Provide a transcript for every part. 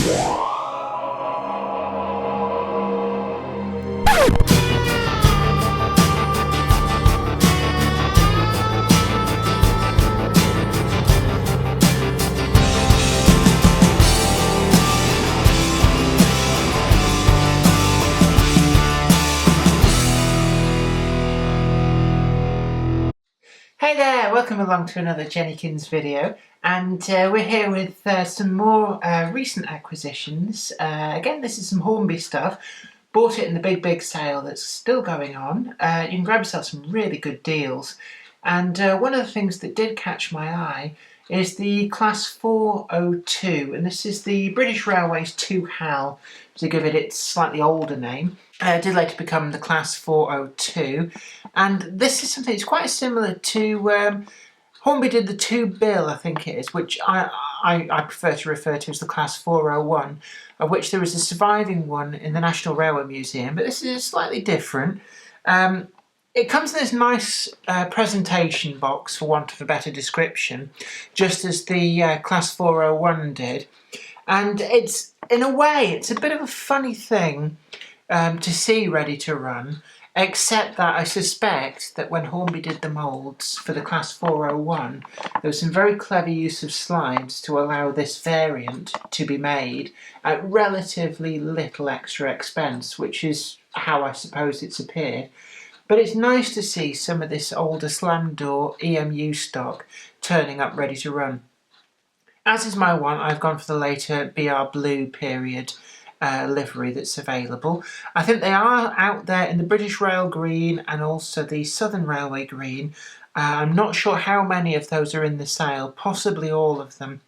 Hey there, welcome along to another Jennykins video, and we're here with some more recent acquisitions. Again, this is some Hornby stuff. Bought it in the big sale that's still going on. You can grab yourself some really good deals, and one of the things that did catch my eye is the Class 402, and this is the British Railways 2 HAL, to give it its slightly older name. It did later become the Class 402, and this is something that's quite similar to Hornby did the 2 Bill, I think it is, which I prefer to refer to as the Class 401, of which there is a surviving one in the National Railway Museum, but this is slightly different. It comes in this nice presentation box, for want of a better description, just as the Class 401 did, and it's, in a way, it's a bit of a funny thing to see ready to run, except that I suspect that when Hornby did the moulds for the Class 401, there was some very clever use of slides to allow this variant to be made at relatively little extra expense, which is how I suppose it's appeared. But it's nice to see some of this older slam door EMU stock turning up ready to run. As is my one, I've gone for the later BR Blue period livery that's available. I think they are out there in the British Rail green and also the Southern Railway green. I'm not sure how many of those are in the sale, possibly all of them.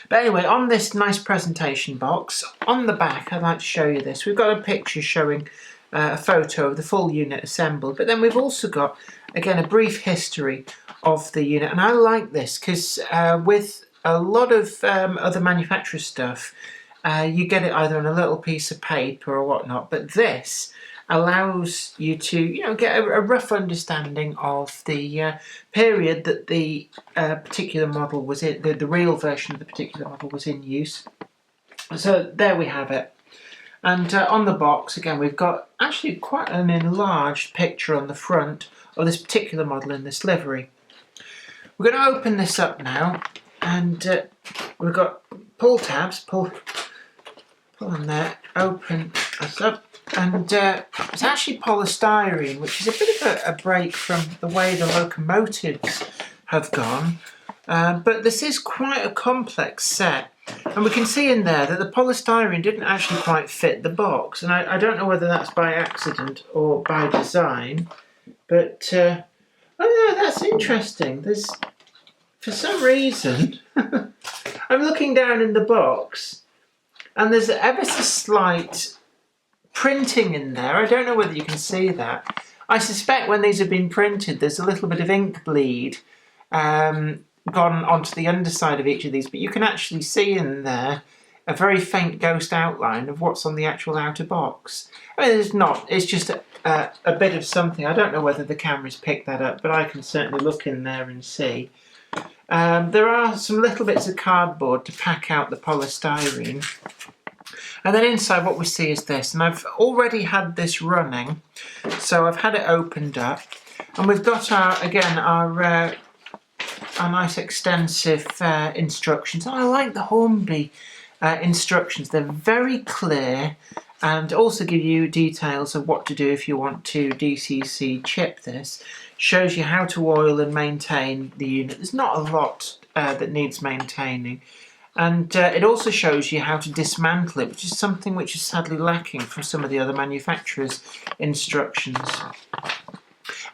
But anyway, on this nice presentation box, on the back, I'd like to show you this. We've got a picture showing a photo of the full unit assembled, but then we've also got, again, a brief history of the unit. And I like this because with a lot of other manufacturer stuff, you get it either on a little piece of paper or whatnot, but this allows you to, get a rough understanding of the period that the particular model was in, the real version of the particular model was in use. So there we have it. And on the box, again, we've got actually quite an enlarged picture on the front of this particular model in this livery. We're going to open this up now, and we've got pull tabs, pull on there, open this up, and it's actually polystyrene, which is a bit of a break from the way the locomotives have gone, but this is quite a complex set, and we can see in there that the polystyrene didn't actually quite fit the box, and I don't know whether that's by accident or by design, but oh no, that's interesting. There's, for some reason, I'm looking down in the box, and there's ever so slight printing in there. I don't know whether you can see that. I suspect when these have been printed, there's a little bit of ink bleed gone onto the underside of each of these, but you can actually see in there a very faint ghost outline of what's on the actual outer box. I mean, it's not, it's just a bit of something. I don't know whether the cameras picked that up, but I can certainly look in there and see. There are some little bits of cardboard to pack out the polystyrene. And then inside what we see is this, and I've already had this running, so I've had it opened up, and we've got our nice extensive instructions. And I like the Hornby instructions. They're very clear and also give you details of what to do if you want to DCC chip this. Shows you how to oil and maintain the unit. There's not a lot that needs maintaining. And it also shows you how to dismantle it, which is something which is sadly lacking from some of the other manufacturers' instructions.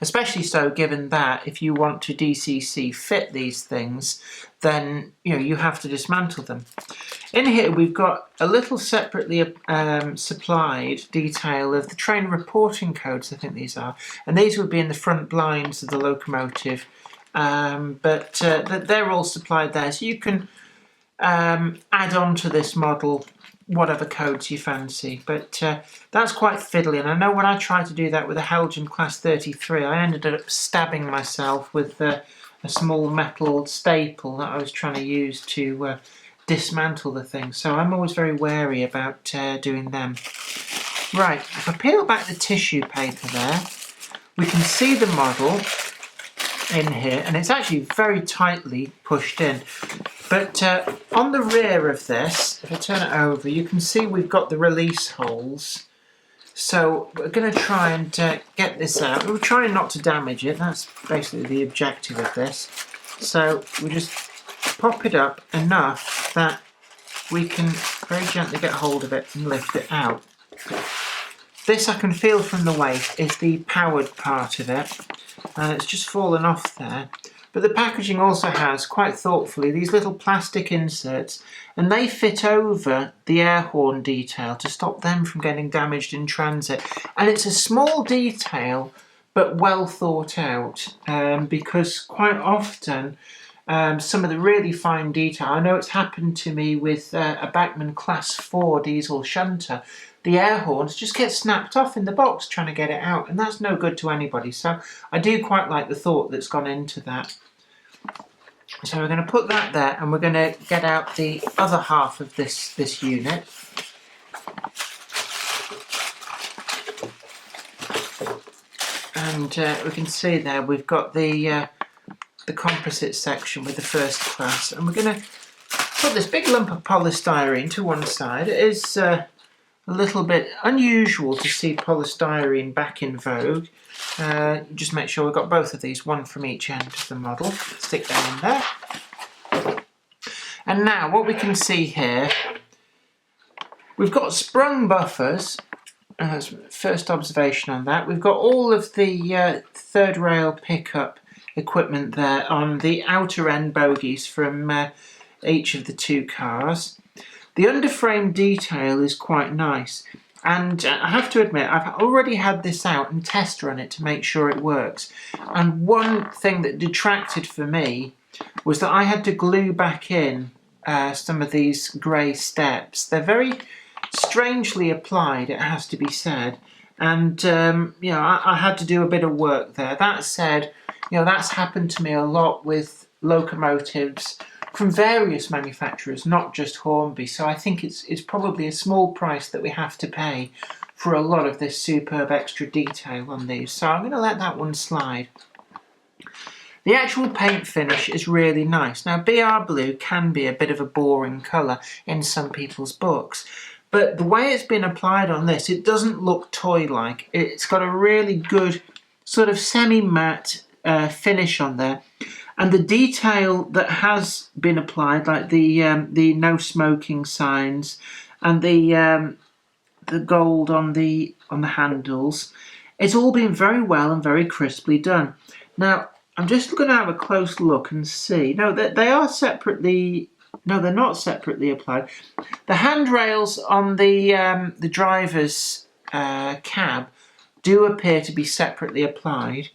Especially so given that if you want to DCC fit these things, then you have to dismantle them. In here we've got a little separately supplied detail of the train reporting codes, I think these are, and these would be in the front blinds of the locomotive, but they're all supplied there, so you can add on to this model whatever codes you fancy, but that's quite fiddly, and I know when I tried to do that with a Helgen Class 33, I ended up stabbing myself with a small metal staple that I was trying to use to dismantle the thing, so I'm always very wary about doing them. Right, if I peel back the tissue paper there, we can see the model in here, and it's actually very tightly pushed in. But on the rear of this, if I turn it over, you can see we've got the release holes. So we're going to try and get this out. We're trying not to damage it. That's basically the objective of this. So we just pop it up enough that we can very gently get hold of it and lift it out. This, I can feel from the weight, is the powered part of it, and it's just fallen off there. But the packaging also has, quite thoughtfully, these little plastic inserts, and they fit over the air horn detail to stop them from getting damaged in transit. And it's a small detail, but well thought out, because quite often some of the really fine detail, I know it's happened to me with a Bachmann Class 4 diesel shunter. The air horns just get snapped off in the box trying to get it out, and that's no good to anybody. So I do quite like the thought that's gone into that. So we're going to put that there, and we're going to get out the other half of this unit. And we can see there we've got the composite section with the first class, and we're going to put this big lump of polystyrene to one side. It is a little bit unusual to see polystyrene back in vogue. Just make sure we've got both of these, one from each end of the model. Stick that in there. And now what we can see here, we've got sprung buffers. That's first observation on that. We've got all of the third rail pickup equipment there on the outer end bogies from each of the two cars. The underframe detail is quite nice, and I have to admit I've already had this out and test run it to make sure it works, and one thing that detracted for me was that I had to glue back in some of these grey steps. They're very strangely applied, it has to be said, and you know, I had to do a bit of work there. That said, you know, that's happened to me a lot with locomotives from various manufacturers, not just Hornby, so I think it's probably a small price that we have to pay for a lot of this superb extra detail on these, so I'm going to let that one slide. The actual paint finish is really nice. Now, BR blue can be a bit of a boring colour in some people's books, but the way it's been applied on this, it doesn't look toy-like. It's got a really good sort of semi-matte finish on there. And the detail that has been applied, like the no smoking signs and the gold on the handles, it's all been very well and very crisply done. Now I'm just going to have a close look and see. No, they are separately. No, they're not separately applied. The handrails on the driver's cab do appear to be separately applied.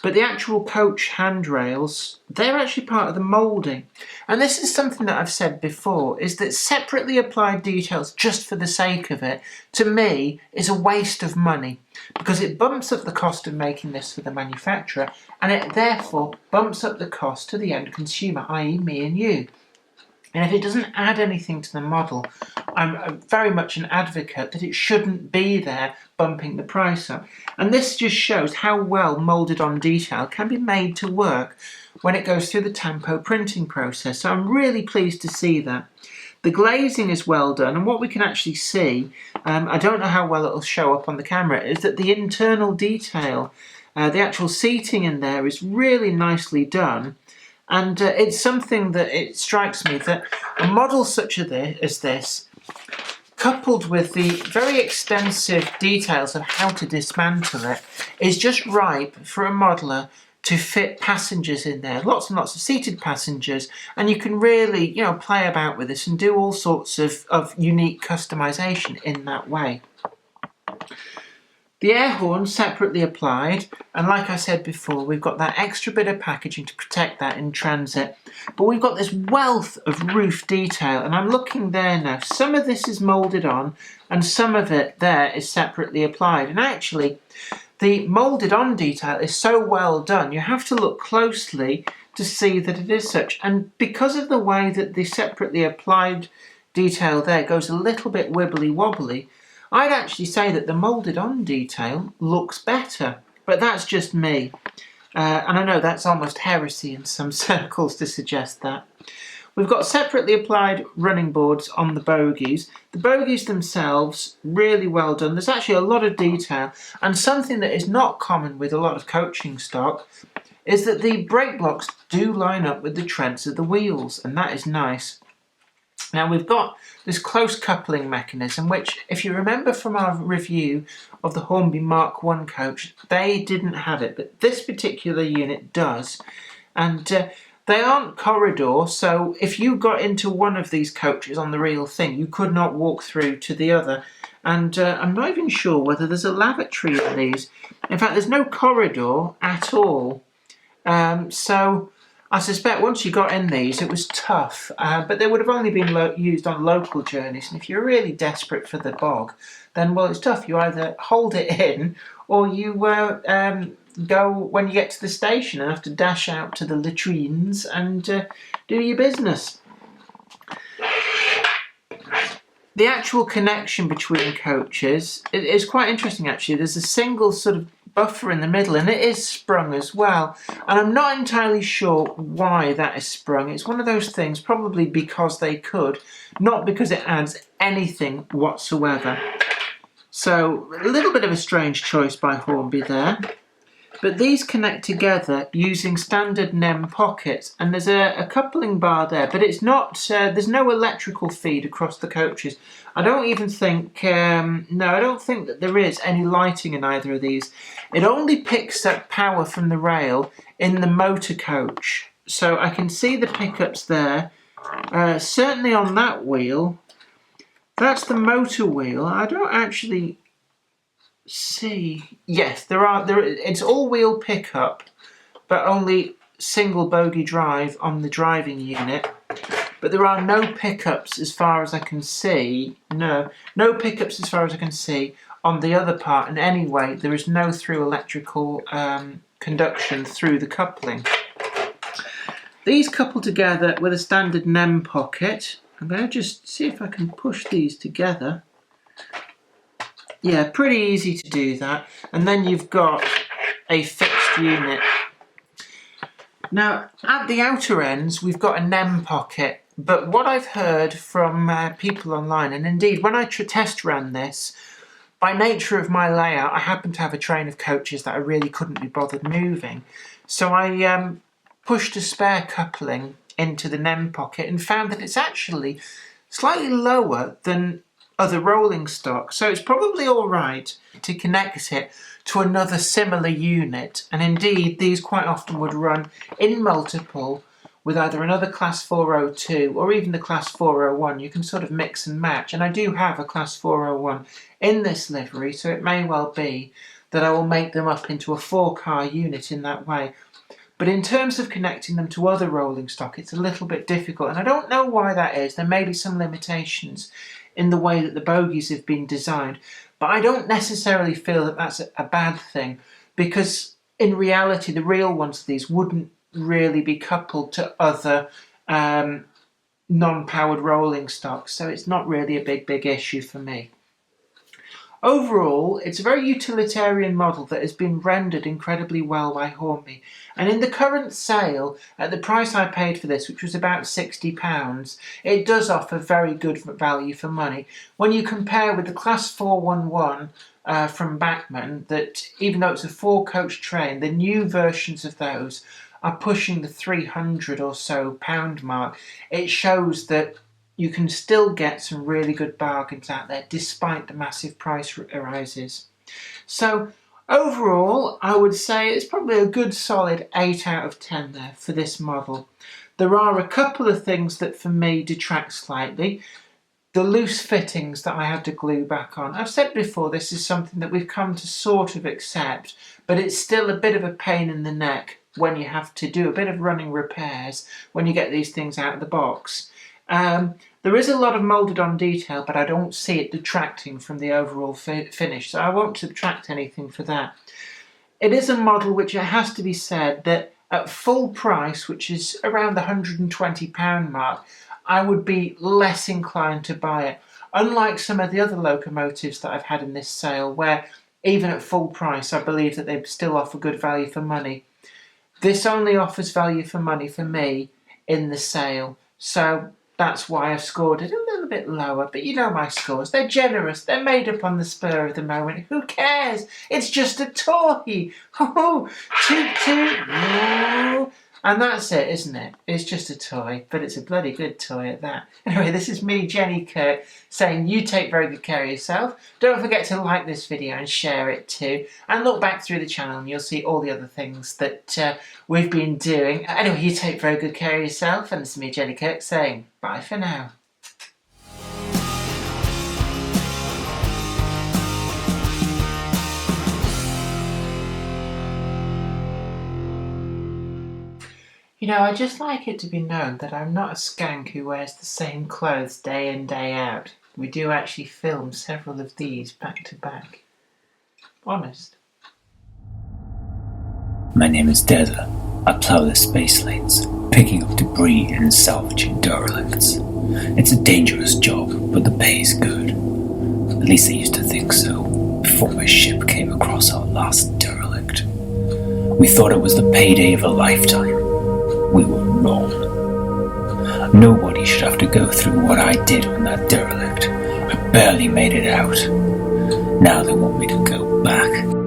But the actual coach handrails, they're actually part of the moulding. And this is something that I've said before, is that separately applied details just for the sake of it, to me, is a waste of money. Because it bumps up the cost of making this for the manufacturer, and it therefore bumps up the cost to the end consumer, i.e. me and you. And if it doesn't add anything to the model, I'm very much an advocate that it shouldn't be there bumping the price up. And this just shows how well moulded on detail can be made to work when it goes through the tampo printing process. So I'm really pleased to see that. The glazing is well done, and what we can actually see, I don't know how well it'll show up on the camera, is that the internal detail, the actual seating in there is really nicely done. And it's something that it strikes me that a model such as this, coupled with the very extensive details of how to dismantle it, is just ripe for a modeller to fit passengers in there, lots and lots of seated passengers, and you can really, you know, play about with this and do all sorts of unique customization in that way. The air horn separately applied, and like I said before, we've got that extra bit of packaging to protect that in transit, but we've got this wealth of roof detail, and I'm looking there now. Some of this is moulded on, and some of it there is separately applied, and actually the moulded on detail is so well done, you have to look closely to see that it is such. And because of the way that the separately applied detail there goes a little bit wibbly wobbly, I'd actually say that the moulded on detail looks better, but that's just me. And I know that's almost heresy in some circles to suggest that. We've got separately applied running boards on the bogies. The bogies themselves, really well done. There's actually a lot of detail, and something that is not common with a lot of coaching stock is that the brake blocks do line up with the treads of the wheels, and that is nice. Now we've got this close coupling mechanism, which, if you remember from our review of the Hornby Mark I coach, they didn't have it, but this particular unit does. And they aren't corridor, so if you got into one of these coaches on the real thing, you could not walk through to the other. And I'm not even sure whether there's a lavatory in these. In fact, there's no corridor at all. So I suspect once you got in these, it was tough, but they would have only been used on local journeys. And if you're really desperate for the bog, then, well, it's tough. You either hold it in, or you go when you get to the station and have to dash out to the latrines and do your business. The actual connection between coaches is quite interesting, actually. There's a single sort of buffer in the middle, and it is sprung as well. And I'm not entirely sure why that is sprung. It's one of those things, probably because they could, not because it adds anything whatsoever. So a little bit of a strange choice by Hornby there. But these connect together using standard NEM pockets, and there's a coupling bar there, but it's not, there's no electrical feed across the coaches. I don't even think, no, I don't think that there is any lighting in either of these. It only picks up power from the rail in the motor coach. So I can see the pickups there, certainly on that wheel. That's the motor wheel. I don't actually see. Yes, it's all-wheel pickup, but only single bogie drive on the driving unit. But there are no pickups as far as I can see. No pickups as far as I can see on the other part. And anyway, there is no through electrical conduction through the coupling. These couple together with a standard NEM pocket. I'm going to just see if I can push these together. Yeah, pretty easy to do that. And then you've got a fixed unit. Now, at the outer ends, we've got a NEM pocket. But what I've heard from people online, and indeed when I test ran this, by nature of my layout, I happen to have a train of coaches that I really couldn't be bothered moving. So I pushed a spare coupling into the NEM pocket and found that it's actually slightly lower than other rolling stock, so it's probably all right to connect it to another similar unit. And indeed, these quite often would run in multiple with either another class 402 or even the class 401. You can sort of mix and match, and I do have a class 401 in this livery, so it may well be that I will make them up into a 4-car unit in that way. But in terms of connecting them to other rolling stock, it's a little bit difficult, and I don't know why that is. There may be some limitations in the way that the bogies have been designed, but I don't necessarily feel that that's a bad thing, because in reality the real ones of these wouldn't really be coupled to other non-powered rolling stock, so it's not really a big issue for me. Overall, it's a very utilitarian model that has been rendered incredibly well by Hornby. And in the current sale, at the price I paid for this, which was about £60, it does offer very good value for money. When you compare with the Class 411 from Bachmann, that even though it's a 4-coach train, the new versions of those are pushing the £300 or so mark. It shows that you can still get some really good bargains out there despite the massive price rises. So overall, I would say it's probably a good solid 8 out of 10 there for this model. There are a couple of things that for me detract slightly. The loose fittings that I had to glue back on. I've said before, this is something that we've come to sort of accept, but it's still a bit of a pain in the neck when you have to do a bit of running repairs when you get these things out of the box. There is a lot of moulded on detail, but I don't see it detracting from the overall finish, so I won't subtract anything for that. It is a model which, it has to be said, that At full price, which is around the £120 mark, I would be less inclined to buy it. Unlike some of the other locomotives that I've had in this sale, where even at full price I believe that they still offer good value for money. This only offers value for money for me in the sale, so that's why I've scored it a little bit lower. But you know my scores, they're generous, they're made up on the spur of the moment. Who cares? It's just a toy. Oh, toot toot. And that's it, isn't it? It's just a toy, but it's a bloody good toy at that. Anyway, this is me, Jenny Kirk, saying you take very good care of yourself. Don't forget to like this video and share it too. And look back through the channel and you'll see all the other things that we've been doing. Anyway, you take very good care of yourself. And this is me, Jenny Kirk, saying bye for now. You know, I just like it to be known that I'm not a skank who wears the same clothes day in, day out. We do actually film several of these back to back. Honest. My name is Deza. I plow the space lanes, picking up debris and salvaging derelicts. It's a dangerous job, but the pay is good. At least I used to think so, before my ship came across our last derelict. We thought it was the payday of a lifetime. We were wrong. Nobody should have to go through what I did on that derelict. I barely made it out. Now they want me to go back.